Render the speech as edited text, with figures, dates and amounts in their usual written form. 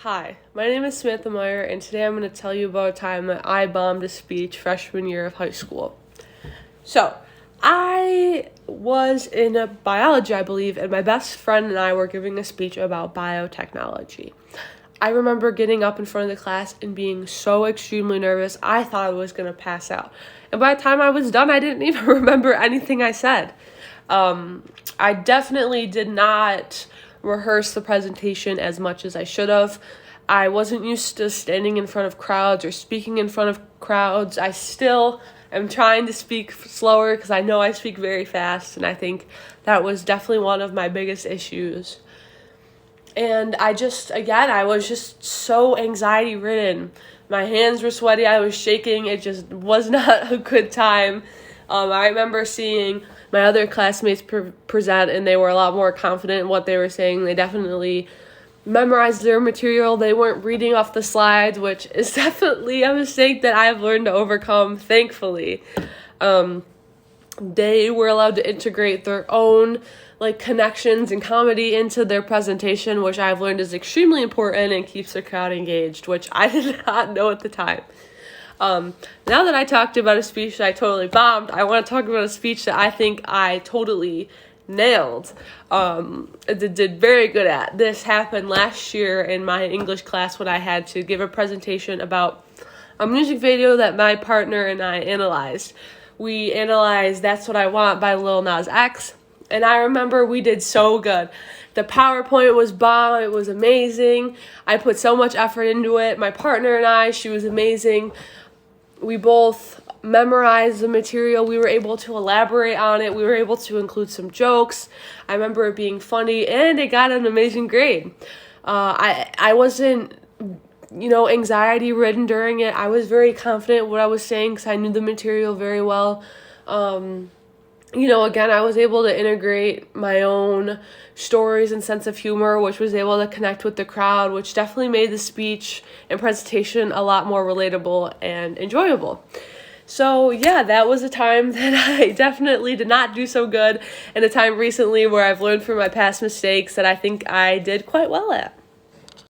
Hi, my name is Samantha Meyer, and today I'm going to tell you about a time that I bombed a speech freshman year of high school. So, I was in a biology, I believe, and my best friend and I were giving a speech about biotechnology. I remember getting up in front of the class and being so extremely nervous, I thought I was going to pass out. And by the time I was done, I didn't even remember anything I said. I definitely did not rehearse the presentation as much as I should have. I wasn't used to standing in front of crowds or speaking in front of crowds. I still am trying to speak slower because I know I speak very fast, and I think that was definitely one of my biggest issues. And I was just so anxiety ridden. My hands were sweaty, I was shaking, it just was not a good time. I remember seeing my other classmates present, and they were a lot more confident in what they were saying. They definitely memorized their material. They weren't reading off the slides, which is definitely a mistake that I've learned to overcome, thankfully. They were allowed to integrate their own connections and comedy into their presentation, which I've learned is extremely important and keeps the crowd engaged, which I did not know at the time. Now that I talked about a speech that I totally bombed, I want to talk about a speech that I think I totally nailed. Did very good at. This happened last year in my English class when I had to give a presentation about a music video that my partner and I analyzed. We analyzed That's What I Want by Lil Nas X, and I remember we did so good. The PowerPoint was bomb. It was amazing. I put so much effort into it. My partner and I, she was amazing. We both memorized the material. We were able to elaborate on it. We were able to include some jokes. I remember it being funny, and it got an amazing grade. I wasn't, anxiety ridden during it. I was very confident in what I was saying because I knew the material very well. Again, I was able to integrate my own stories and sense of humor, which was able to connect with the crowd, which definitely made the speech and presentation a lot more relatable and enjoyable. So, yeah, that was a time that I definitely did not do so good, and a time recently where I've learned from my past mistakes that I think I did quite well at.